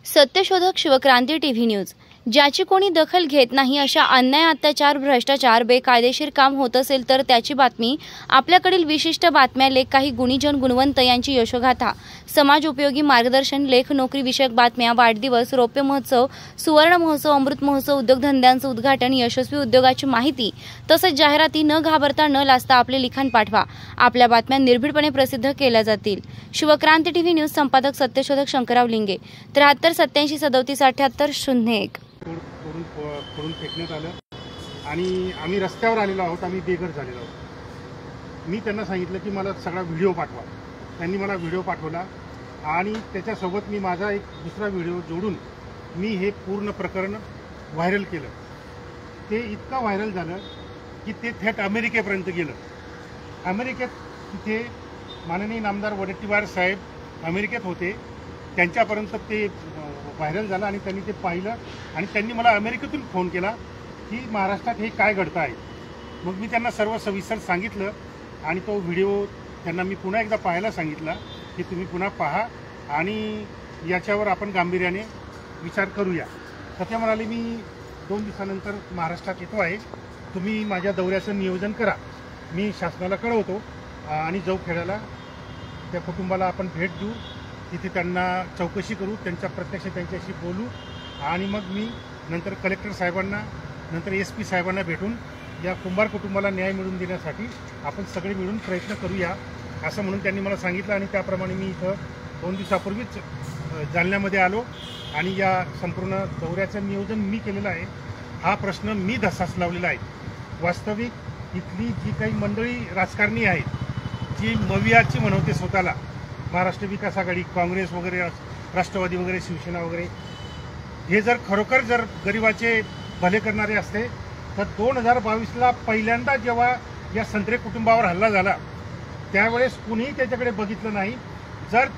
सत्यशोधक Shivkranti TV news. ज्याची कोणी दखल घेत नाही अशा अन्याय, अत्याचार, भ्रष्टाचार, बेकायदेशीर काम होत असेल तर त्याची बातमी, आपल्याकडील विशिष्ट बातम्या, लेख, काही गुणीजन गुणवंत यांची यशोगाथा, समाज उपयोगी मार्गदर्शन, लेख, नोकरी विषयक बातम्या, वाढदिवस, रौप्य महोत्सव, सुवर्ण महोत्सव, अमृत महोत्सव, उद्योगधंद्यांचं उद्घाटन, यशस्वी उद्योगाची माहिती तसंच जाहिराती न घाबरता न लाजता आपले लिखाण पाठवा। आपल्या बातम्या निर्भीडपणे प्रसिद्ध केल्या जातील। शिवक्रांती टीव्ही न्यूज संपादक सत्यशोधक शंकरराव लिंगे 73 87 37 78 01। करून फेकण्यात आलं आणि आम्ही रस्त्यावर आलेलो आहोत, आम्ही बेघर झालेलो आहोत। मी त्यांना सांगितलं की मला सगळा व्हिडिओ पाठवा। त्यांनी मला व्हिडिओ पाठवला आणि त्याच्यासोबत मी माझा एक दुसरा व्हिडिओ जोडून मी हे पूर्ण प्रकरण व्हायरल केलं। ते इतकं व्हायरल झालं की ते थेट अमेरिकेपर्यंत गेलं। अमेरिकेत तिथे माननीय नामदार वडेट्टीवार साहेब अमेरिकेत होते, त्यांच्यापर्यंत ते व्हायरल झालं आणि त्यांनी ते पाहिलं आणि त्यांनी मला अमेरिकेतून फोन केला की महाराष्ट्रात हे काय घडतं आहे। मग मी त्यांना सर्व सविस्तर सांगितलं आणि तो व्हिडिओ त्यांना मी पुन्हा एकदा पाहायला सांगितला की तुम्ही पुन्हा पहा आणि याच्यावर आपण गांभीर्याने विचार करूया। तर ते म्हणाले मी 2 दिवसानंतर महाराष्ट्रात येतो आहे, तुम्ही माझ्या दौऱ्याचं नियोजन करा, मी शासनाला कळवतो आणि जाऊ खेड्याला, त्या कुटुंबाला आपण भेट देऊ, तिथे त्यांना चौकशी करू, प्रत्यक्ष त्यांच्याशी बोलू आणि मग मी नंतर कलेक्टर साहेबांना, नंतर SP साहेबांना भेटून या कुंभार कुटुंबाला न्याय मिळवून देण्यासाठी आपण सगळे मिळून प्रयत्न करूया असं म्हणून त्यांनी मला सांगितलं। आणि त्याप्रमाणे मी इथं 2 दिवसापूर्वीच जालन्यामध्ये आलो आणि या संपूर्ण दौऱ्याचं नियोजन मी केलेलं आहे। हा प्रश्न मी धसास लावलेला आहे। वास्तविक इथली जी काही मंडळी राजकारणी आहेत, जी मवियाची म्हणवते स्वतःला, महाराष्ट्र विकास आघाडी, काँग्रेस वगैरे, राष्ट्रवादी वगैरे, शिवसेना वगैरे, हे जर खरोखर जर गरिबाचे भले करणारे असते तर 2022ला पहिल्यांदा जेव्हा या संत्रे कुटुंबावर हल्ला झाला त्यावेळेस कुणीही त्याच्याकडे बघितलं नाही। जर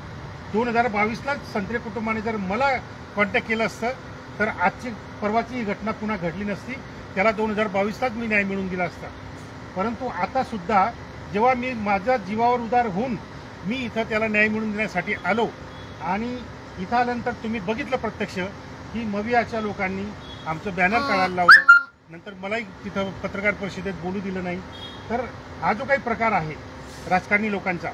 2022ला संत्रे कुटुंबाने जर मला कॉन्टॅक्ट केलं असतं तर आजची परवाची ही घटना पुन्हा घडली नसती, त्याला 2022लाच मी न्याय मिळवून दिला असता। परंतु आता सुद्धा जेव्हा मी माझ्या जीवावर उदार होऊन मी इथं त्याला न्याय मिळवून देण्यासाठी आलो आणि इथं आल्यानंतर तुम्ही बघितलं प्रत्यक्ष की मवियाच्या लोकांनी आमचं बॅनर काढायला लावलं, नंतर मलाही तिथं पत्रकार परिषदेत बोलू दिलं नाही। तर हा जो काही प्रकार आहे राजकारणी लोकांचा,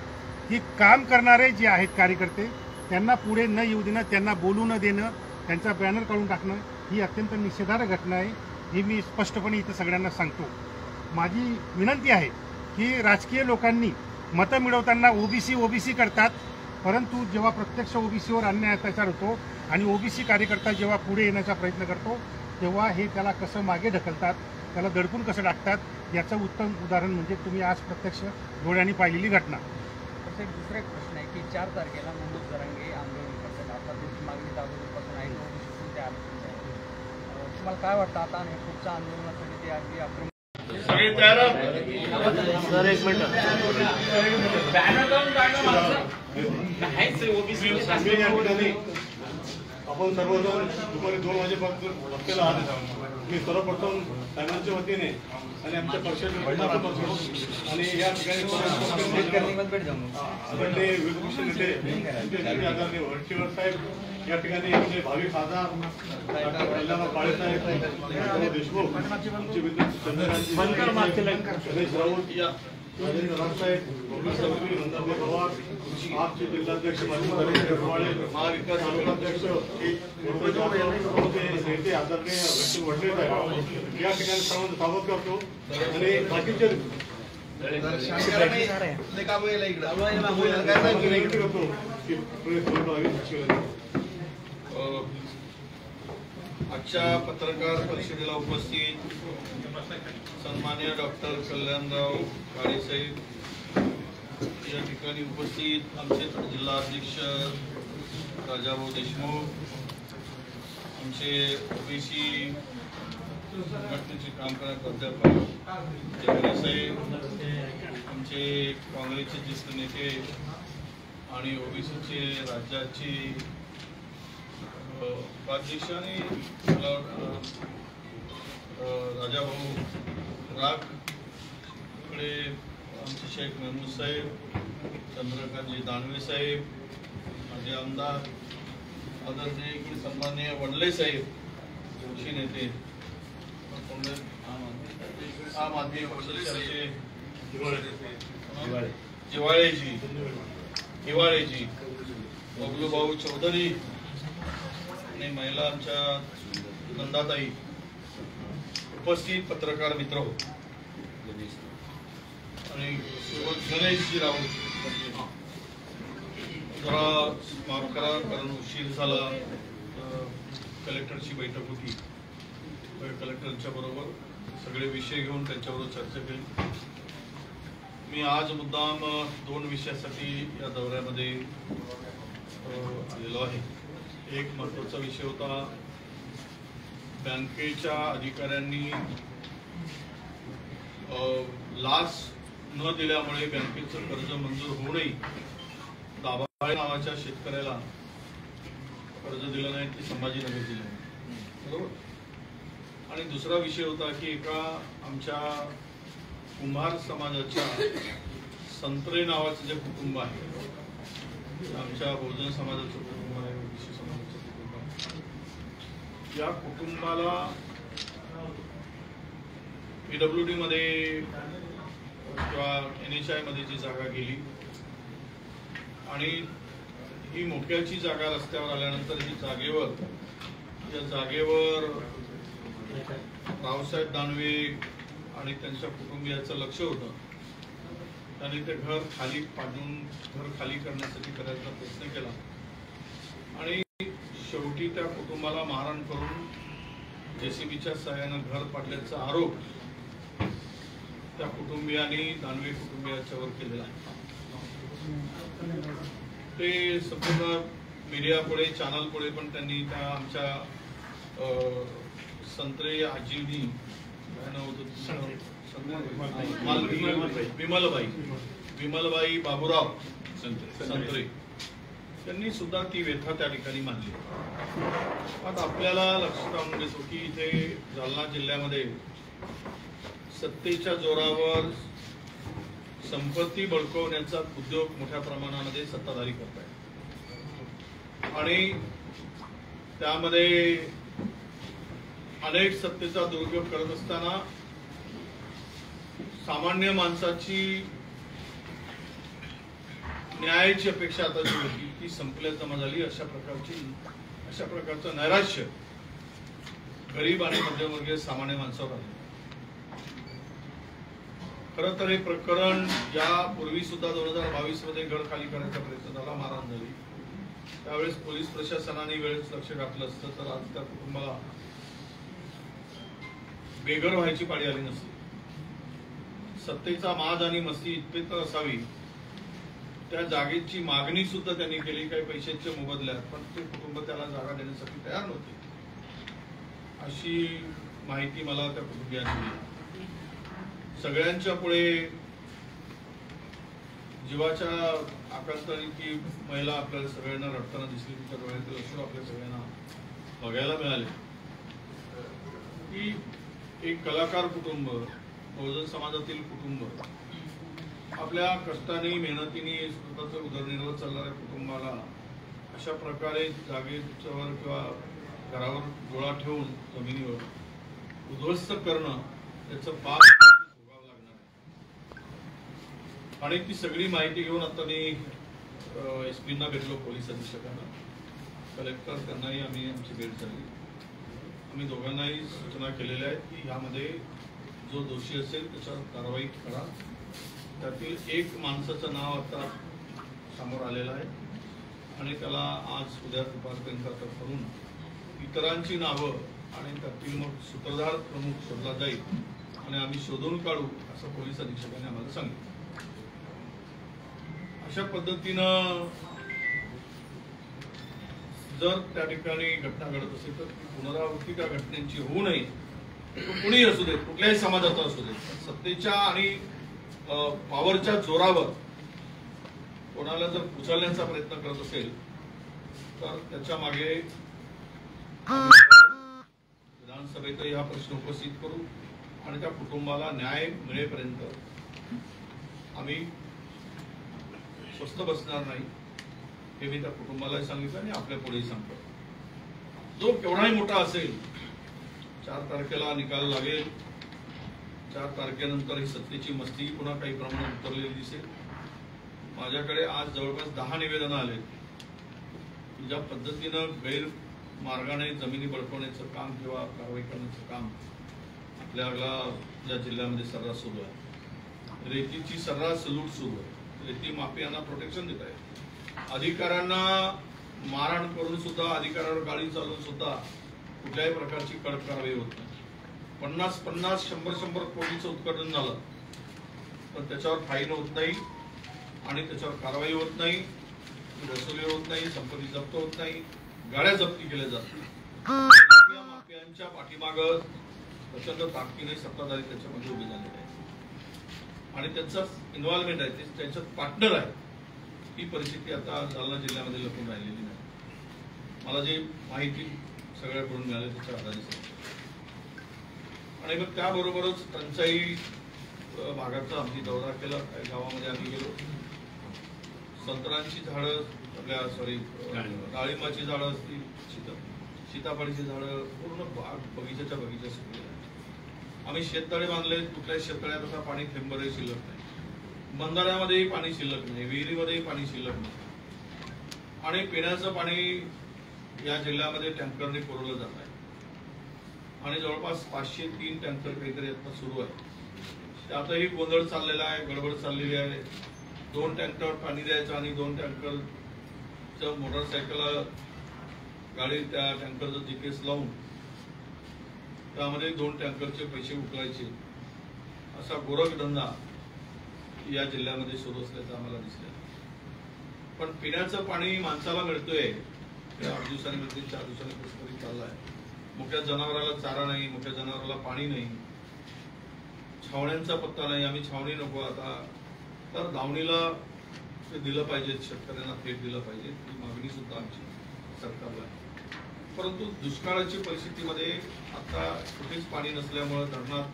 की काम करणारे जे आहेत कार्यकर्ते त्यांना पुढे न येऊ देणं, त्यांना बोलू न देणं, त्यांचा बॅनर काढून टाकणं, ही अत्यंत निषेधार्ह घटना आहे। ही मी स्पष्टपणे इथं सगळ्यांना सांगतो। माझी विनंती आहे की राजकीय लोकांनी मतं मिळवताना ओबीसी करतात, परंतु जेव्हा प्रत्यक्ष ओबीसीवर अन्याय अत्याचार होतो आणि ओबीसी कार्यकर्ता जेव्हा पुढे येण्याचा प्रयत्न करतो तेव्हा हे त्याला कसं मागे ढकलतात, त्याला दडपून कसं टाकतात, याचं उत्तम उदाहरण म्हणजे तुम्ही आज प्रत्यक्ष डोळ्यांनी पाहिलेली घटना। तसे दुसरा एक प्रश्न आहे की 4 तारखेला मनोज जरांगे आंदोलन करतात, आता त्यांची मागणी अगोदरपासून आहे, ते आले, तुम्हाला काय वाटतं आता आणि पुढच्या आंदोलनासाठी ते अगदी आक्रमक सर एक मिनिट आपण सर्वजण दुपारी 2 वाजेपासून रस्त्याला आले आहोत। मी सर्वप्रथम साहेबांच्या वतीने आणि आमच्या पक्षाच्या आणि या ठिकाणी विरोधी पक्ष नेते आदरणीय वडेट्टीवार साहेब, या ठिकाणी आमचे भावी खासदार कल्याण काळेसाहेब देशमुख, आमचे विद्युत गणेश राऊत, राजसाहेब, नंदाभाई पवार, आपचे जिल्हाध्यक्ष महाविकास तालुकाध्यक्ष नेते आदरणीय वडले साहेब, या ठिकाणी सर्वांना स्वागत करतो आणि बाकीचे आजच्या पत्रकार परिषदेला उपस्थित सन्माननीय डॉक्टर कल्याणराव काळेसाहेब, या ठिकाणी उपस्थित आमचे जिल्हा अध्यक्ष राजाभाऊ देशमुख, आमचे ओबीसी संघटनेचे काम करणारे प्राध्यापक जगरे साहेब, आमचे काँग्रेसचे ज्येष्ठ नेते आणि ओबीसीचे राज्याचे उपाध्यक्ष आणि राजाभाऊ राग, इकडे आमचे शेख महमूद साहेब, चंद्रकांतजी दानवे साहेब, माझे आमदार आदरणीय सन्माननीय वडले साहेब जोशी नेते आम आदमी पक्षाचे हिवाळेजी बबलूभाऊ चौधरी आणि महिला आमच्या नंदाताई, उपस्थित पत्रकार मित्र आणि गणेशजी राऊत, जरा माफ करा कारण उशीर झाला, कलेक्टरची बैठक होती, कलेक्टरच्या बरोबर सगळे विषय घेऊन त्यांच्याबरोबर चर्चा केली. मी आज मुद्दाम 2 विषयासाठी या दौऱ्यामध्ये आलेलो आहे. एक महत्त्वाचा विषय होता, बँकेच्या अधिकाऱ्यांनी लाच न दिल्यामुळे बँकेचं कर्ज मंजूर होऊनही दाभाळे नावाच्या शेतकऱ्याला कर्ज दिलं नाही, ते संभाजीनगर दिलं, बरोबर. आणि दुसरा विषय होता की एका आमच्या कुंभार समाजाच्या संत्रे नावाचं जे कुटुंब आहे, आमच्या बहुजन समाजाचं कुटुंब आहे, ओबीसी समाजाचं कुटुंब आहे, या कुटुंबाला PWD मध्ये किंवा NHI मध्ये जी जागा गेली आणि ही मोक्याची जागा रस्त्यावर आल्यानंतर या जागेवर रावसाहेब दानवे आणि त्यांच्या कुटुंबियाचं लक्ष होतं. त्यांनी ते घर खाली पाडून घर खाली करण्यासाठी करायचा प्रयत्न केला आणि शेवटी त्या कुटुंबाला मारहाण करून JCBच्या सहाय्यानं घर पाडल्याचा आरोप त्या कुटुंबियांनी दानवे कुटुंबियाच्यावर केलेला आहे. ते संपूर्ण मीडियापुढे चॅनलपुढे पण त्यांनी त्या आमच्या संत्रे आजीनी विमलबाई बाबूराव संत्रे त्यांनी सुद्धा ती व्यथा त्या ठिकाणी मांडली. आता आपल्याला लक्षात आणून देतो की इथे जालना जिल्ह्यामध्ये सत्तेच्या जोरावर संपत्ती बळकवण्याचा उद्योग मोठ्या प्रमाणामध्ये सत्ताधारी करत आहेत आणि त्यामध्ये अनेक सत्तेचा दुरुपयोग करत असताना सामान्य माणसाची न्यायाची अपेक्षा आता जी होती ती संपल्यास जमा झाली. अशा प्रकारचं नैराश्य गरीब आणि मध्यमवर्गीय सामान्य माणसावर आले. खरं तर हे प्रकरण यापूर्वी सुद्धा 2022 मध्ये घर खाली करण्याचा प्रयत्न झाला, मारहाण झाली. त्यावेळेस पोलीस प्रशासनाने वेळेस लक्ष घातलं असतं तर आज त्या कुटुंबाला बेघर व्हायची पाळी आली नसती. सत्तेचा माज आणि मस्ती इतपत असावी त्या जागेची मागणी सुद्धा त्यांनी केली, काही पैशाच्या मोबदल्यात, पण ते कुटुंब त्याला जागा देण्यासाठी तयार नव्हते अशी माहिती मला त्या कुटुंबियांनी दिली. सगळ्यांच्या पुढे जीवाच्या आकांताने ती महिला आपल्याला सगळ्यांना रडताना दिसली, तिच्या डोळ्यातील अश्रू आपल्या सगळ्यांना बघायला मिळाले. की एक कलाकार कुटुंब, बहुजन समाजातील कुटुंब, आपल्या कष्टाने मेहनतीने स्वतःचा उदरनिर्वाह चालणाऱ्या कुटुंबाला अशा प्रकारे जागेवर किंवा घरावर गोळा ठेवून जमिनीवर उद्ध्वस्त करणं, त्याचं पाप भोगावं लागणार आहे. आणि ती सगळी माहिती घेऊन आता मी SP-ना भेटलो, पोलीस अधीक्षकांना, कलेक्टर, त्यांनाही आमची भेट झाली. आम्ही दोघांनाही सूचना केलेल्या आहेत की यामध्ये जो दोषी असेल त्याच्यावर कारवाई करा. त्यातील एक माणसाचं नाव आता समोर आलेलं आहे आणि त्याला आज उद्या दुपारपर्यंत करून इतरांची नावं आणि त्यातील मग सूत्रधार प्रमुख शोधला जाईल आणि आम्ही शोधून काढू असं पोलीस अधीक्षकांनी आम्हाला सांगितलं. अशा पद्धतीनं जर त्या ठिकाणी घटना घडत असेल तर पुनरावृत्ती त्या घटनेची होऊ नये. कुणीही असू दे, कुठल्याही समाजाचा असू दे, सत्तेच्या आणि पॉवरच्या जोरावर कोणाला जर उचलण्याचा प्रयत्न करत असेल तर त्याच्या मागे विधानसभेतही हा प्रश्न उपस्थित करू आणि त्या कुटुंबाला न्याय मिळेपर्यंत आम्ही स्वस्थ बसणार नाही हे मी त्या कुटुंबालाही सांगितलं आणि आपल्या पुढेही सांगतो. जो केवढाही मोठा असेल 4 तारखेला निकाल लागेल. 4 तारखेनंतर ही सत्तेची मस्ती पुन्हा काही प्रमाणात उतरलेली दिसेल. माझ्याकडे आज जवळपास 10 निवेदनं आले. ज्या पद्धतीनं गैरमार्गाने जमिनी बळकवण्याचं काम किंवा कारवाई करण्याचं काम आपल्याला या जिल्ह्यामध्ये सर्रास सुरू आहे. रेतीची सर्रास लूट सुरू आहे. रेती माफियांना प्रोटेक्शन देत आहे. अधिकाऱ्यांना मारहाण करून सुद्धा, अधिकाऱ्यावर गाडी चालवून सुद्धा कुठल्याही प्रकारची कडक कारवाई होत नाही. 50-50, 100-100 कोटीचं उत्खनन झालं पण त्याच्यावर फाईन होत नाही आणि त्याच्यावर कारवाई होत नाही, वसुली होत नाही, संपत्ती जप्त होत नाही, गाड्या जप्ती केल्या जातात. माफियांच्या पाठीमागं प्रचंड ताकदीने सत्ताधारी त्याच्यामध्ये उभे झालेले आहेत आणि त्यांचा इन्व्हॉल्वमेंट आहे, त्यांच्यात पार्टनर आहे. ही परिस्थिती आता जालना जिल्ह्यामध्ये लपून राहिलेली नाही. मला जी माहिती सगळ्याकडून मिळाली त्याच्या आधारे सांगतो. आणि मग त्याबरोबरच टंचाई भागाचा आम्ही दौरा केला. काही गावामध्ये आम्ही गेलो. संत्र्यांची झाडं, आपल्या डाळिंबाची झाडं असतील, सीताफळीची झाडं, पूर्ण बगीच्याच्या बगीचा सुकलेला. आम्ही शेततळे बांधले. कुठल्याही शेततळ्यात आता पाणी थेंबरही शिल्लक नाही. बंधाऱ्यामध्येही पाणी शिल्लक नाही, विहिरीमध्येही पाणी शिल्लक नाही. आणि पिण्याचं पाणी या जिल्ह्यामध्ये टँकरने पुरवलं जात आहे आणि जवळपास 503 टँकर काहीतरी आता सुरू आहे. त्यातही गोंधळ चाललेला आहे, गडबड चाललेली आहे. 2 टँकर पाणी द्यायचं आणि 2 टँकरचं मोटरसायकल गाडी त्या टँकरचं जीपीएस लावून त्यामध्ये 2 टँकरचे पैसे उकळायचे असा गोरखधंदा या जिल्ह्यामध्ये सुरू असल्याचं आम्हाला दिसलं. पण पिण्याचं पाणी माणसाला मिळतोय 8 दिवसांनी मिळते, 4 दिवसांनी कसं चाललाय. मुख्या जनावराला चारा नाही, मुख्या जनावराला पाणी नाही, छावण्यांचा पत्ता नाही. आम्ही छावणी नको आता तर दावणीला ते दिलं पाहिजे, शेतकऱ्यांना थेट दिलं पाहिजे, ही मागणी सुद्धा आमची सरकारला आहे. परंतु दुष्काळाची परिस्थितीमध्ये आता कुठेच पाणी नसल्यामुळे धरणात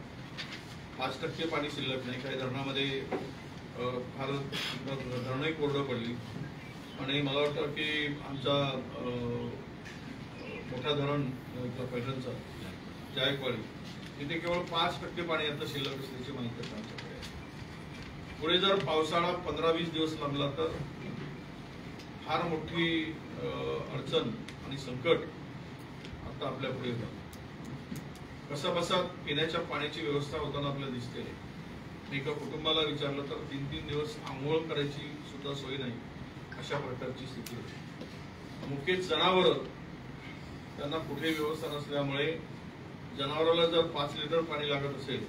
5% पाणी शिल्लक नाही. काही धरणामध्ये फार धरणही कोरडं पडली आणि मला वाटतं की आमचा मोठा धरण पैठणचा जायकवाडी तिथे केवळ 5% पाणी आता शिल्लक असल्याची माहिती आमच्याकडे आहे. पुढे जर पावसाळा 15-20 दिवस लांबला तर फार मोठी अडचण आणि संकट आता आपल्या पुढे येतं. कसा बसा पिण्याच्या पाण्याची व्यवस्था होताना आपल्याला दिसते. एका कुटुंबाला विचारलं तर 3-3 दिवस आंघोळ करायची सुद्धा सोय नाही, अशा प्रकारची स्थिती होती. मुख्य जनावर त्यांना कुठे व्यवस्था नसल्यामुळे जनावराला जर 5 लिटर पाणी लागत असेल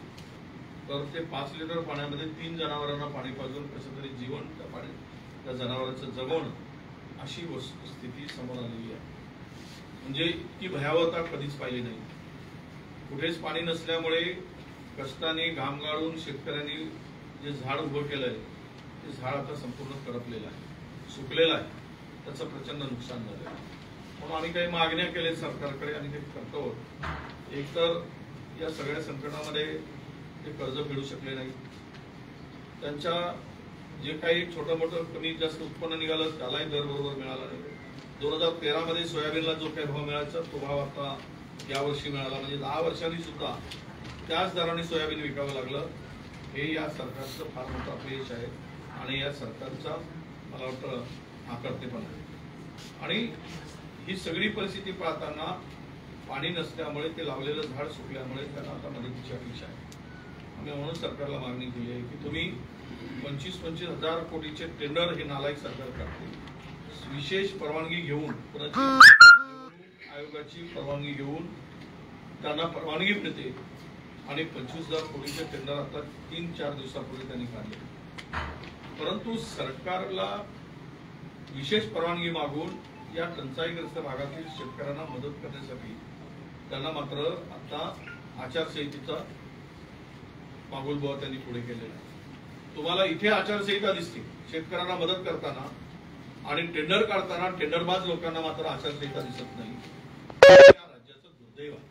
तर ते 5 लिटर पाण्यामध्ये 3 जनावरांना पाणी पाजून कसं तरी जीवन त्या जनावरांचं जगवणं अशी वस्तुस्थिती समोर आलेली आहे. म्हणजे इतकी भयावहता कधीच पाहिली नाही. कुठेच पाणी नसल्यामुळे कष्टाने घाम गाळून शेतकऱ्यांनी जे झाड उभं केलंय ते झाड आता संपूर्ण करपलेलं आहे, सुकलेलं आहे. त्याचं प्रचंड नुकसान झालं आहे. म्हणून आम्ही काही मागण्या केल्या सरकारकडे आणि ते करतो. एक तर या सगळ्या संकटामध्ये ते कर्ज फेडू शकले नाही. त्यांच्या जे काही छोटं मोठं कमी जास्त उत्पन्न निघालं त्यालाही दर बरोबर मिळाला नाही. 2013 मध्ये सोयाबीनला जो काही भाव मिळायचा तो भाव आता यावर्षी मिळाला. म्हणजे 10 वर्षांनी सुद्धा त्याच दराने सोयाबीन विकावं लागलं. हे या सरकारचं फार मोठं अपयश आहे आणि या सरकारचा मला वाटतं नाकर्तेपणा आहे. आणि ही सगळी परिस्थिती पाहताना पाणी नसल्यामुळे ते लावलेलं झाड सुकल्यामुळे त्यांना आता मदतीची अपेक्षा आहे. आम्ही म्हणून सरकारला मागणी केली आहे की तुम्ही 25-25 हजार कोटीचे टेंडर हे नालायक सरकार काढते. विशेष परवानगी घेऊन आयोगाची परवानगी घेऊन त्यांना परवानगी मिळते आणि 25,000 कोटीचे टेंडर आता 3-4 दिवसापूर्वी त्यांनी काढले. परंतु सरकारला विशेष परवानगी मागून या टंचाईग्रस्त भागातील शेतकऱ्यांना मदत करण्यासाठी त्यांना मात्र आता आचारसंहितेचा मागोलबुवा त्यांनी पुढे केलेला आहे. तुम्हाला इथे आचारसंहिता दिसते शेतकऱ्यांना मदत करताना आणि टेंडर काढताना टेंडरबाज लोकांना मात्र आचारसंहिता दिसत नाही. या राज्याचं दुर्दैव आहे.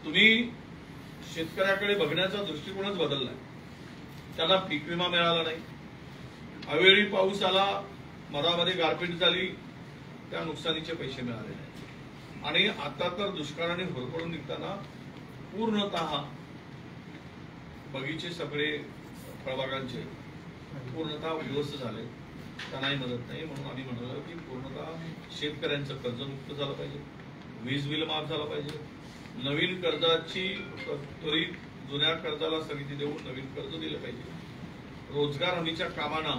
तुम्ही शेतकऱ्याकडे बघण्याचा दृष्टिकोनच बदललाय. त्याला पीक विमा मिळाला नाही. अवेळी पाऊस आला, मधामध्ये गारपीट झाली, त्या नुकसानीचे पैसे मिळाले नाही. आणि आता तर दुष्काळाने भरभरून निघताना पूर्णतः बगीचे सगळे फळबागांचे पूर्णतः उद्ध्वस्त झाले. त्यांनाही मदत नाही. म्हणून आम्ही म्हणालो की पूर्णतः शेतकऱ्यांचं कर्जमुक्त झालं पाहिजे, वीज बिल माफ झालं पाहिजे, नवीन कर्जाची त्वरित जुन्या कर्जाला स्थगिती देऊन नवीन कर्ज दिलं पाहिजे, रोजगार हमीच्या कामांना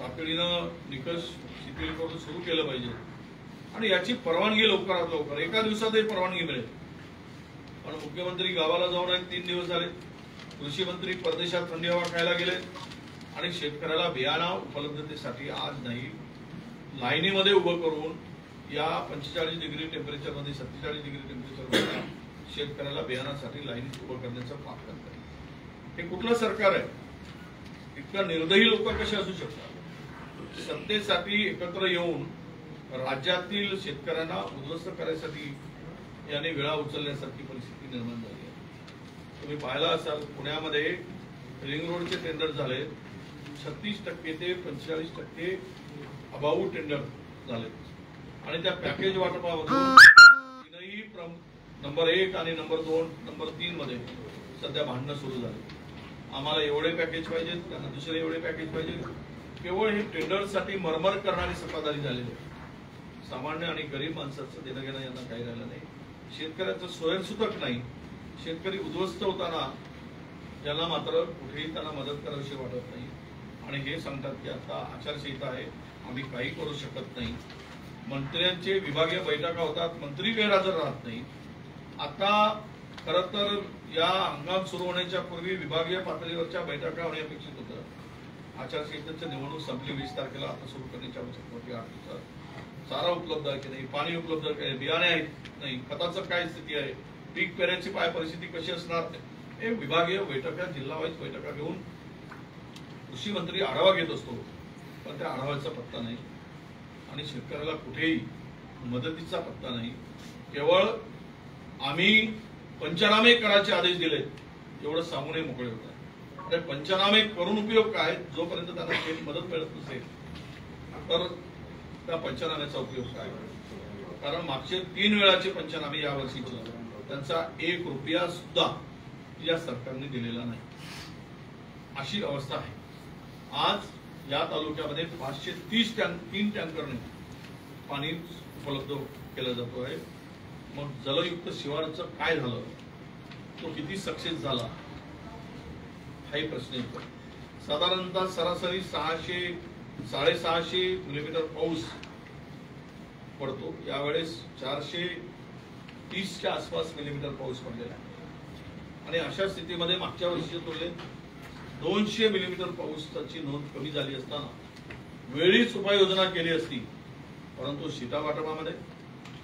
तातडीनं निकष शिथिल करून सुरू केलं पाहिजे आणि याची परवानगी लवकरात लवकर, एका दिवसातही परवानगी मिळेल. पण मुख्यमंत्री गावाला जाऊन 3 दिवस झाले, कृषी मंत्री परदेशात थंडी हवा खायला गेले आणि शेतकऱ्याला बियाणं उपलब्धतेसाठी आज नाही लाईनीमध्ये उभं करून या 45 डिग्री टेम्परेचरमध्ये 47 डिग्री टेम्परेचरमध्ये शेतकऱ्याला बियाणासाठी लाईन उभं करण्याचं पाप करतात. हे कुठलं सरकार आहे? इतकं निर्दयी लोक कसे असू शकतात? सत्तेसाठी एकत्र येऊन राज्यातील शेतकऱ्यांना उद्ध्वस्त करायसाठी याने वेळा उचलण्यासारखी परिस्थिती निर्माण झाली आहे. तुम्ही पाहिला असाल पुण्यामध्ये रिंग रोडचे टेंडर झाले, 36% ते 45% अबाऊ टेंडर झाले आणि त्या पॅकेज वाटपामधून तीनही नंबर 1 आणि नंबर 2, नंबर 3 मध्ये सध्या भांडणं सुरू झाले. आम्हाला एवढे पॅकेज पाहिजेत, त्यांना दुसरे एवढे पॅकेज पाहिजे. केवळ हे टेंडरसाठी मरमर करणारी सत्ताधारी झालेले. सामान्य आणि गरीब माणसाचं देणं घेणं यांना काही राहिलं नाही. शेतकऱ्याचं स्वयंसूतक नाही. शेतकरी उद्ध्वस्त होताना यांना मात्र कुठेही त्यांना मदत करावीशी वाटत नाही आणि हे सांगतात की आता आचारसंहिता आहे, आम्ही काही करू शकत नाही. मंत्र्यांचे विभागीय बैठका होतात, मंत्री गैरहजर राहत नाही. आता खरं तर या हंगाम सुरू होण्याच्या पूर्वी विभागीय पातळीवरच्या बैठका होणे अपेक्षित होतं. आचारसंहितेची निवडणूक संपली 20 तारखेला, आता सुरू करण्याची आवश्यकता होती. 8 दिवसात चारा उपलब्ध आहे की नाही, पाणी उपलब्ध आहे, बियाणे आहेत नाही, खताचं काय स्थिती आहे, पीक पेरण्याची काय परिस्थिती कशी असणार, हे विभागीय बैठका, जिल्हा वाईज बैठका घेऊन कृषी मंत्री आढावा घेत असतो. पण त्या आढाव्याचा पत्ता नाही आणि शेतकऱ्याला कुठेही मदतीचा पत्ता नाही. केवळ आम्ही पंचनामे करायचे आदेश दिले एवढं सांगूनही मोकळे होतात. अरे पंचनामे करून उपयोग काय? जोपर्यंत त्यांना काही मदत मिळत नसेल तर त्या पंचनाम्याचा उपयोग काय? कारण मागचे 3 वेळाचे पंचनामे या वर्षीचे त्यांचा 1 रुपया सुद्धा या सरकारने दिलेला नाही, अशी अवस्था आहे. आज या तालुक्यामध्ये 530 3 टँकरने पाणी उपलब्ध केलं जातो आहे. मग जलयुक्त शिवारचं काय झालं, तो किती सक्सेस झाला हाही प्रश्न येतो. साधारणतः सरासरी 600-650 मिलीमीटर पाऊस पडतो. यावेळेस 430च्या आसपास मिलीमीटर पाऊस पडलेला आहे आणि अशा स्थितीमध्ये मागच्या वर्षीच्या तुलनेत 200 मिलीमीटर पाऊसाची नोंद कमी झाली असताना वेळीच उपाययोजना केली असती, परंतु शीता वाटपामध्ये,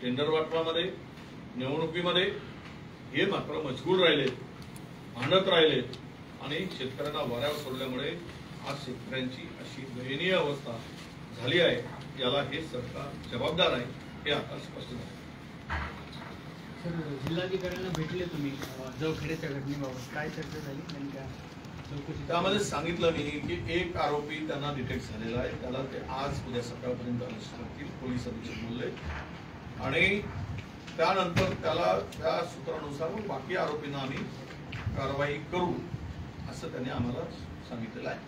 टेंडर वाटपामध्ये, निवडणुकीमध्ये हे मात्र मजबूर राहिले, भांडत राहिले आणि शेतकऱ्यांना वाऱ्यावर सोडल्यामुळे आज शेतकऱ्यांची अशी दयनीय अवस्था झाली आहे. याला हे सरकार जबाबदार आहे, हे आता स्पष्ट झाले. सर, जिल्हाधिकाऱ्यांना भेटले तुम्ही जवखेड्याच्या घटनेबाबत काय चर्चा झाली? नेमक्या त्यामध्ये सांगितलं मी की एक आरोपी त्यांना डिटेक्ट झालेला आहे, त्याला ते आज उद्या सकाळपर्यंत अरेस्ट करतील, पोलीस अधीक्षक बोलले आणि त्यानंतर त्याला त्या सूत्रानुसार मग बाकी आरोपींना आम्ही कारवाई करू असं त्यांनी आम्हाला सांगितलेलं आहे.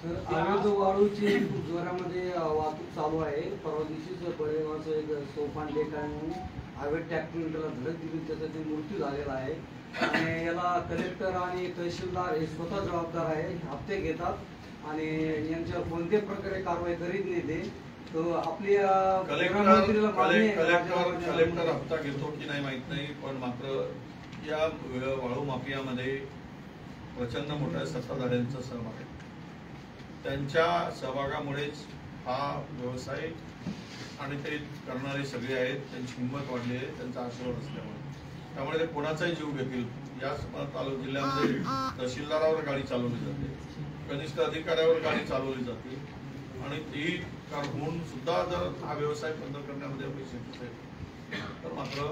सर, अवैध वाळूची जोरामध्ये वाहतूक चालू आहे. परवा दिवशीच बळेगावचं एक सोपान लेखाने अवैध ट्रॅक्टरला धडक दिली, त्याचा ते मृत्यू झालेला आहे आणि याला कलेक्टर आणि तहसीलदार हे स्वतः जबाबदार आहे, हप्ते घेतात आणि यांच्यावर कोणत्याही प्रकारे कारवाई करीत नाही. ते तो आपल्या कलेक्टर हप्ता घेतो की नाही माहित नाही, पण मात्र या वाळू माफियामध्ये प्रचंड मोठ्या सत्ताधाऱ्यांचा सहभाग आहे. त्यांच्या सहभागामुळेच हा व्यवसाय आणि ते करणारे सगळे आहेत, त्यांची हिंमत वाढली आहे, त्यांचा आशीर्वाद असल्यामुळे. त्यामुळे ते कोणाचाही जीव घेतील. या तालुका जिल्ह्यामध्ये तहसीलदारावर गाडी चालवली जाते, कनिष्ठ अधिकाऱ्यावर गाडी चालवली जाते आणि ती होऊन सुद्धा जर हा व्यवसाय बंद करण्यामध्ये अपेक्षित असेल तर मात्र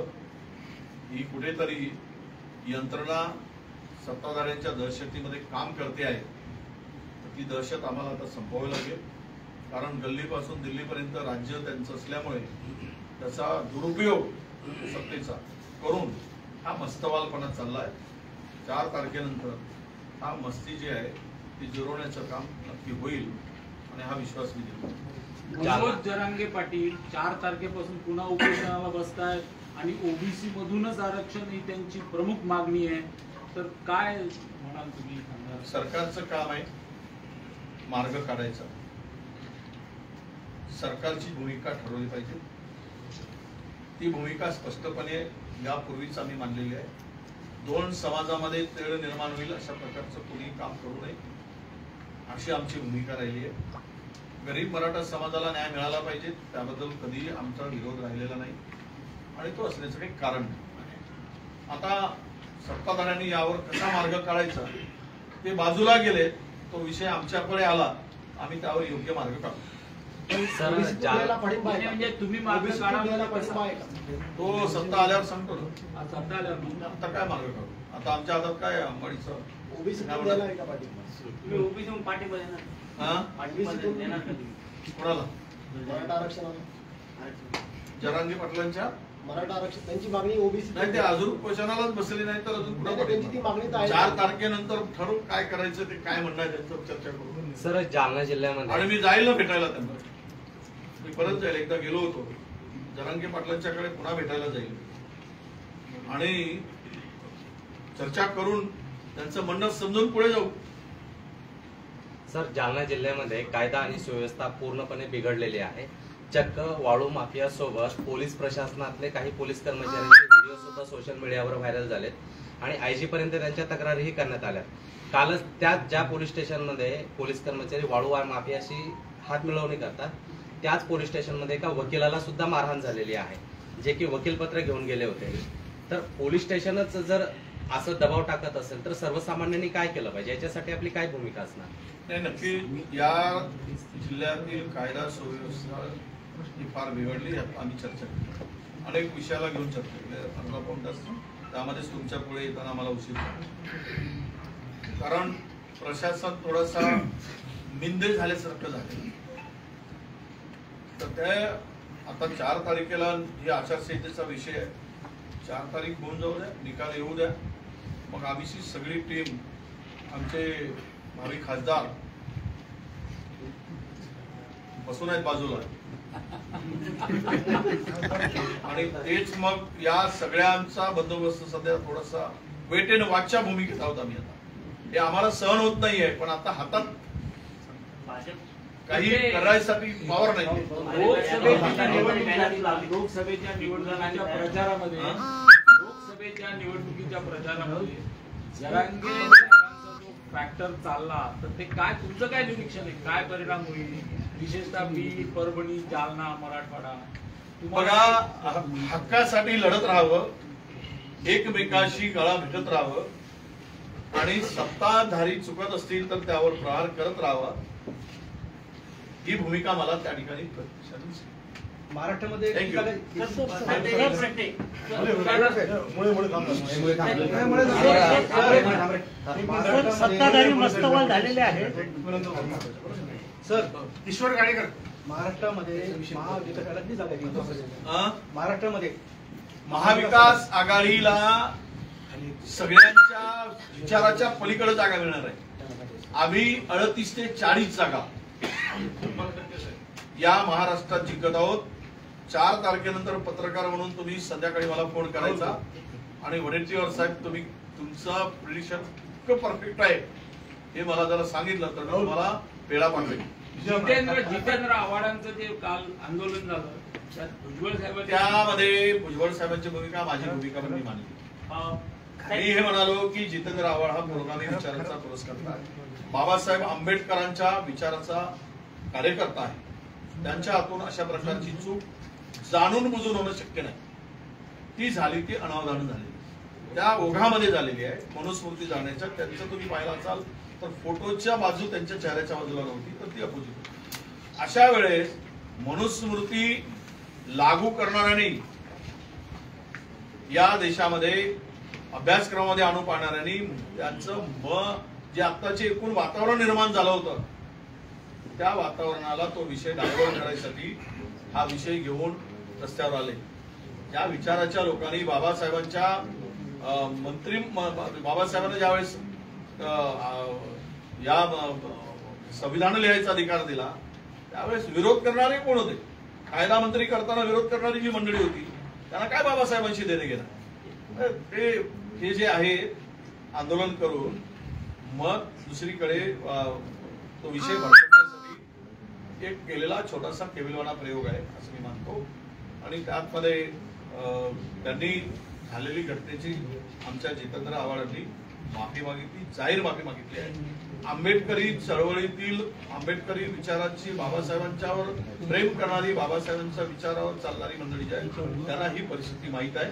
ही कुठेतरी यंत्रणा सत्ताधाऱ्यांच्या दहशतीमध्ये काम करते आहे. ती दहशत आम्हाला आता संपवावी लागेल कारण गल्लीपासून दिल्लीपर्यंत राज्य त्यांचं असल्यामुळे त्याचा दुरुपयोग सत्तेचा करून हा मस्तवालपणा चाललाय. 4 तारखेनंतर हा मस्ती जी आहे ती जिरवण्याचं काम नक्की होईल आणि हा विश्वास मी देतो. मनोज जरांगे पाटील 4 तारखेपासून पुन्हा उपोषणाला बसतायत आणि ओबीसी मधूनच आरक्षण ही त्यांची प्रमुख मागणी आहे. तर काय म्हणाल तुम्ही? सरकारचं काम आहे मार्ग काढायचा. सरकारची भूमिका ठरवली पाहिजे. ती भूमिका स्पष्टपणे यापूर्वीच आम्ही मांडलेली आहे. 2 समाजामध्ये तेढ निर्माण होईल अशा प्रकारचं कोणी काम करू नये अशी आमची भूमिका राहिली आहे. गरीब मराठा समाजाला न्याय मिळाला पाहिजे त्याबद्दल कधी आमचा विरोध राहिलेला नाही आणि तो असण्याचं काही कारण नाही. आता सत्ताधाऱ्यांनी यावर कसा मार्ग काढायचा ते बाजूला गेले. तो विषय आमच्याकडे आला, आम्ही त्यावर योग्य मार्ग काढू. म्हणजे तुम्ही मार्ग तो सत्ता आल्यावर सांगतो ना. सत्ता आल्यावर आता काय मार्ग काढू? आता आमच्या हातात काय अंबाडीचं कोणाला मराठा आरक्षण जरांगे पाटलांच्या मराठा आरक्षण त्यांची मागणी ओबीसी नाही ते अजून उपोषणालाच बसले नाही तर अजून त्यांची ती मागणी तर आहे. 4 तारखेनंतर ठरवू काय करायचं ते काय म्हणणं आहे त्यांचं चर्चा करू. सर जालना जिल्ह्यामध्ये आणि मी जाईल ना भेटायला त्यांना. मी परत जाईल. एकदा गेलो होतो जरांगे पाटलांच्याकडे पुन्हा भेटायला जाईल आणि चर्चा करून त्यांचं म्हणणं समजून पुढे जाऊ. सर जालना जिल्ह्यामध्ये कायदा आणि सुव्यवस्था पूर्णपणे बिघडलेली आहे. चक्क वाळू माफिया सोबत पोलीस प्रशासनातले काही पोलीस कर्मचाऱ्यांचे व्हिडिओ सुद्धा सोशल मीडियावर व्हायरल झालेत आणि आयजी पर्यंत त्यांच्या तक्रारीही करण्यात आल्या. कालच त्याच ज्या पोलीस स्टेशनमध्ये पोलीस कर्मचारी वाळू माफियाशी हातमिळवणी करतात त्याच पोलीस स्टेशनमध्ये एका वकिलाला सुद्धा मारहाण झालेली आहे, जे की वकीलपत्र घेऊन गेले होते. तर पोलीस स्टेशनच जर असं दबाव टाकत असेल तर सर्वसामान्यांनी काय केलं पाहिजे? याच्यासाठी आपली काय भूमिका असणार? नाही, नक्की या जिल्ह्यातील कायदा सुव्यवस्था ही फार बिघडली. आम्ही चर्चा केली, अनेक विषयाला घेऊन चर्चा केली. 15 पाऊण तास त्यामध्येच तुमच्या पुढे येताना आम्हाला उशीर झाला. कारण प्रशासन थोडासा मिंदे झाल्यासारखं झालं. तर ते आता 4 तारखेला ही आचारसंहितेचा विषय आहे. 4 तारीख होऊन जाऊ द्या, निकाल येऊ द्या. मग आम्हीची सगळी टीम, आमचे भावी खासदार बसून आहेत बाजूला आणि तेच मग या सगळ्यांचा बंदोबस्त सध्या थोडासा वेट एंड वॉचच्या भूमिकेत आहोत आम्ही. आता हे आम्हाला सहन होत नाहीये, पण आता हातात काही करायसाठी पावर नाही. लोकसभेच्या निवडणुकीच्या प्रचारामध्ये जरांगे फॅक्टर चालला तर ते काय तुमचं काय निरीक्षण आहे? काय परिणाम होईल? विशेषतः बीड, परभणी, जालना, मराठवाडा. बघा, हक्कासाठी लढत राहावं, एकमेकाशी गळा भेटत राहावं आणि सत्ताधारी चुकत असतील तर त्यावर प्रहार करत राहावा, ही भूमिका मला त्या ठिकाणी महाराष्ट्रामध्ये सत्ताधारी मस्तवाल झालेले आहेत. सर, ईश्वर गाडेकर, महाराष्ट्रामध्ये महाराष्ट्रामध्ये महाविकास आघाडीला सगळ्यांच्या विचाराच्या पलीकडे जागा मिळणार आहे. आम्ही 38 ते 40 जागा या महाराष्ट्रात जिंकत आहोत. 4 तारखेनंतर पत्रकार म्हणून तुम्ही संध्याकाळी मला फोन करायचा आणि वडेट्टीवार साहेब तुम्ही तुमचं प्रिडिक्शन इतकं परफेक्ट आहे हे मला जरा सांगितलं तर मी तुम्हाला पेढा पाठवेल. जितेंद्र आव्हाडांचं जे काल आंदोलन झालं त्यात भुजबळ साहेब, त्यामध्ये भुजबळ साहेबांची भूमिका, माझी भूमिका पण मी मांडली. मी हे म्हणालो की जितेंद्र आव्हाड हा पुरोगामी विचाराचा पुरस्कर्ता आहे, बाबासाहेब आंबेडकरांच्या विचाराचा कार्यकर्ता आहे. त्यांच्या हातून अशा प्रकारची चूक जाणून बुजून होणं शक्य नाही. ती झाली, ती अनावधान झाली, त्या ओघामध्ये झालेली आहे. मनुस्मृती जाण्याच्या त्यांचं तुम्ही पाहिला असाल तर फोटोच्या बाजू त्यांच्या चेहऱ्याच्या बाजूला नव्हती तर ती अपोजिट. अशा वेळेस मनुस्मृती लागू करणाऱ्यांनी, या देशामध्ये अभ्यासक्रमामध्ये आणू पाहणाऱ्यांनी त्यांचं जे आत्ताचे एकूण वातावरण निर्माण झालं होतं त्या वातावरणाला तो विषय डायव्हर्ट करण्यासाठी हा विषय घेऊन रस्त्यावर आले. या विचाराच्या लोकांनी बाबासाहेबांच्या बाबासाहेबांना ज्यावेळेस या संविधान लिहायचा अधिकार दिला त्यावेळेस विरोध करणारे कोण होते? कायदा मंत्री करताना विरोध करणारी जी मंडळी होती त्यांना काय बाबासाहेबांशी देणे घेणं? हे जे आहे आंदोलन करून मग दुसरीकडे तो विषय भडकवण्यासाठी एक केलेला छोटासा केविलवाणा प्रयोग आहे असं मी मानतो. आणि त्यामध्ये त्यांनी झालेली घटनेची आमच्या जितेंद्र आव्हाडांनी माफी मागितली, जाहीर माफी मागितली आहे. आंबेडकरी चळवळीतील आंबेडकरी विचारांची बाबासाहेबांच्यावर प्रेम करणारी बाबासाहेबांच्या विचारावर चालणारी मंडळी जी आहे त्यांना ही परिस्थिती माहीत आहे.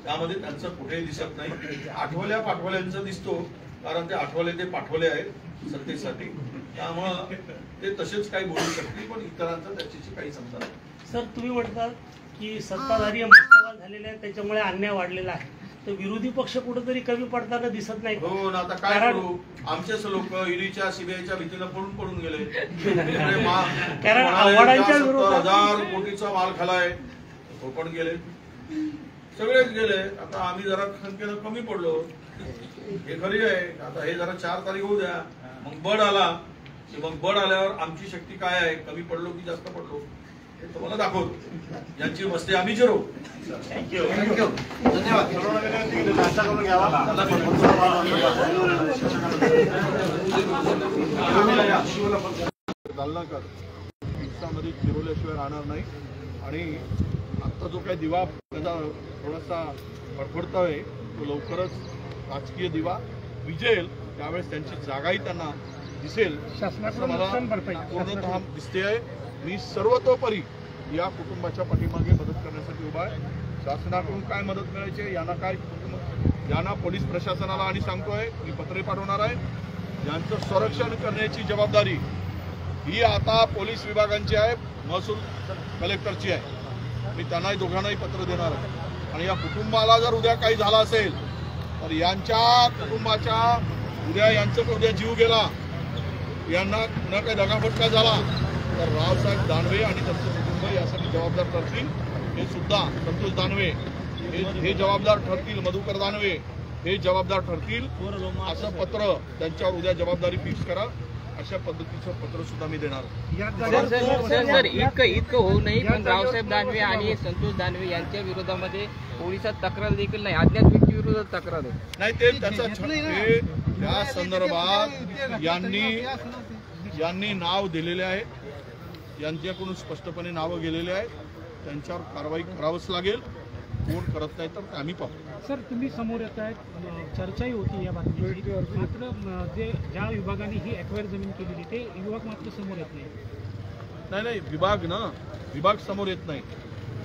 त्यामध्ये त्यांचं कुठेही दिसत नाही. पाठवल्यांचं दिसतो कारण ते आठवले ते पाठवले आहेत सत्तेसाठी, त्यामुळं ते तसेच काही बोलू शकतील पण इतरांचं त्याच्याशी काही समजा नाही. सर तुम्ही म्हणतात की सत्ताधारी मस्तवाल झालेले आहेत त्याच्यामुळे अन्याय वाढलेला आहे, तर विरोधी पक्ष कुठेतरी कमी पडताना दिसत नाही. हो ना, आता काय करू? आमचेच लोक ईडीच्या सीबीआयच्या भीतीनं पळून गेले. कारण आव्हाडांच्या विरोधात 1000 कोटीचा माल खालाय तो पण गेले, सगळेच गेले. आता आम्ही जरा संख्येनं कमी पडलो हे खरी आहे. आता हे जरा 4 तारीख होऊ द्या, मग बड आला की मग बड आल्यावर आमची शक्ती काय आहे, कमी पडलो की जास्त पडलो हे तुम्हाला दाखवतो. यांची मस्ती आम्ही जिरो. थँक्यू धन्यवाद. दालनाकर दिवसामध्ये फिरवल्याशिवाय राहणार नाही. आणि आता जो काही दिवा त्याचा थोडासा फडफडतोय तो लवकरच राजकीय दिवा विजेल, त्यावेळेस त्यांची जागाही त्यांना दिसेल असं मला पूर्णतः दिसते आहे. मी सर्वतोपरी या कुटुंबाच्या पाठीमागे मदत करण्यासाठी उभा आहे. शासनाकडून काय मदत मिळायची यांना पोलीस प्रशासनाला आणि सांगतोय मी पत्रे पाठवणार आहे. यांचं संरक्षण करण्याची जबाबदारी ही आता पोलीस विभागांची आहे, महसूल कलेक्टरची आहे. मी त्यांनाही दोघांनाही पत्र देणार आहे. आणि या कुटुंबाला जर उद्या काही झालं असेल तर यांच्या कुटुंबाच्या उद्या जीव गेला, यांना पुन्हा काही दगाफटका झाला तर रावसाहेब दानवे आणि त्यांचं कुटुंब यासाठी जबाबदार ठरतील. हे सुद्धा संतोष दानवे हे जबाबदार ठरतील, मधुकर दानवे हे जबाबदार ठरतील असं पत्र त्यांच्यावर उद्या जबाबदारी फिक्स करा अशा पद्धतीचं पत्र सुद्धा मी देणार. सर इतकं होऊ नये पण रावसाहेब दानवे आणि संतोष दानवे यांच्या विरोधामध्ये पोलिसात तक्रार देखील नाही, अज्ञात व्यक्ती विरोधात तक्रार आहे. नाही ते त्या संदर्भात यांनी नाव दिलेले आहे, यांच्याकडून स्पष्टपणे नावं गेलेले आहेत. त्यांच्यावर कारवाई करावंच लागेल. कोण करत नाही तर आम्ही पाहू. सर तुम्ही समोर येत आहेत, चर्चाही होती या बातमीची, मात्र ज्या विभागाने ही ॲक्वायर जमीन केलेली ते विभाग मात्र समोर येत नाही. विभाग समोर येत नाही.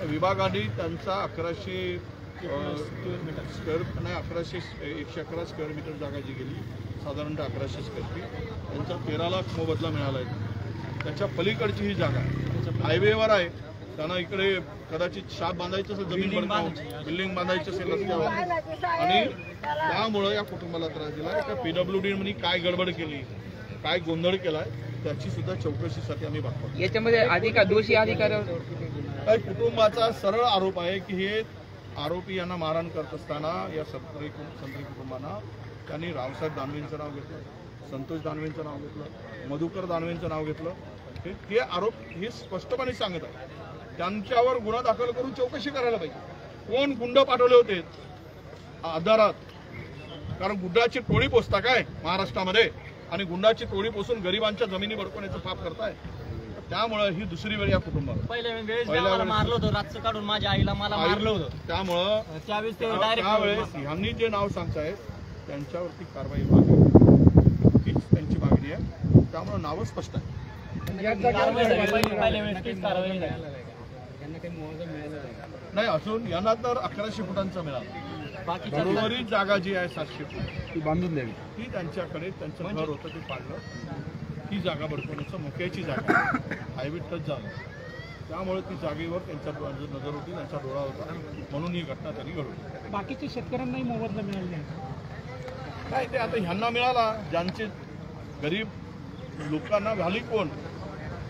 विभागाने त्यांचा 111 स्क्वेअर मीटर जागा जी गेली साधारणतः 1100 स्क्वेअर फीट, त्यांचा 13 लाख मोबदला मिळाला आहे. त्याच्या पलीकडची ही जागा आहे, हायवेवर आहे. त्यांना इकडे कदाचित शाप बांधायचं असेल, जमीन बिल्डिंग बांधायची असेल रस्त्यावर, आणि त्यामुळं या कुटुंबाला त्रास दिला. त्या PWD काय गडबड केली, काय गोंधळ केलाय त्याची सुद्धा चौकशीसाठी आम्ही बघतो. याच्यामध्ये दोषी अधिकाऱ्यावर कुटुंबाचा सरळ आरोप आहे की हे आरोपी यांना मारहाण करत असताना या संत्री कुटुंबांना त्यांनी रावसाहेब दानवेंचं नाव घेतलं, संतोष दानवेंचं नाव घेतलं, मधुकर दानवेंचं नाव घेतलं. हे आरोप हे स्पष्टपणे सांगत आहे. त्यांच्यावर गुन्हा दाखल करून चौकशी करायला पाहिजे. कोण गुंड पाठवले होते आधारात, कारण गुंडाची टोळी पोचता काय महाराष्ट्रामध्ये, आणि गुंडाची टोळी पोचून गरिबांच्या जमिनी बडकवण्याचं पाप करताय. त्यामुळे ही दुसरी वेळ या कुटुंबाला मारलं होतं, रातचं काढून माझ्या आईला मला मारलं होतं. त्यामुळं त्यावेळेस ह्यांनी जे नाव सांगतायत त्यांच्यावरती कारवाई व्हावी हीच त्यांची मागणी आहे. त्यामुळे नावं स्पष्ट आहे. नाही अजून यांना तर 1100 फुटांचा मिळाला. बरोबरी जागा जी आहे 700 फूट ती बांधून द्यावी, ती त्यांच्याकडे त्यांचं घर होतं ते पाडलं. ही जागा बडकवण्याचं मोक्याची जागा हायवे टच झालं, त्यामुळे ती जागेवर त्यांच्या नजर होती, त्यांचा डोळा होता, म्हणून ही घटना त्यांनी घडवली. बाकीच्या शेतकऱ्यांनाही मोबदला मिळाला नाही काय ते आता ह्यांना मिळाला, ज्यांचे गरीब लोकांना झाली कोण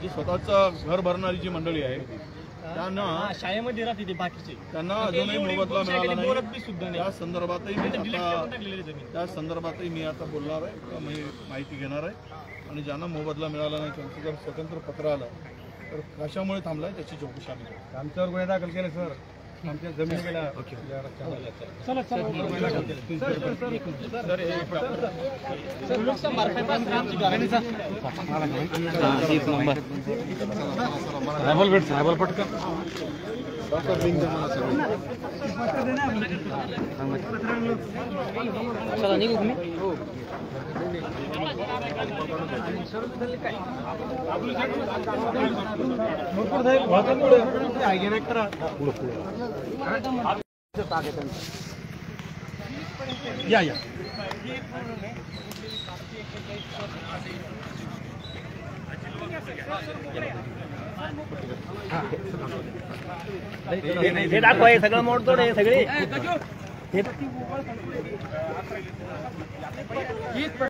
जी स्वतःचं घर भरणारी जी मंडळी आहे त्यांना शाळेमध्ये राहते ते बाकीचे त्यांना अजूनही मोबदला मिळाला नाही. सुद्धा त्या संदर्भातही मी आता बोलणार आहे किंवा मी माहिती घेणार आहे आणि ज्यांना मोबदला मिळाला नाही त्यांचं जर स्वतंत्र पत्र आलं तर कशामुळे थांबलाय त्याची चौकशी आम्ही करू. आमच्यावर गुन्हे दाखल केले सर, आमच्या जमिनीला चला या हे दाखवा, हे सगळं मोडतोड आहे सगळे.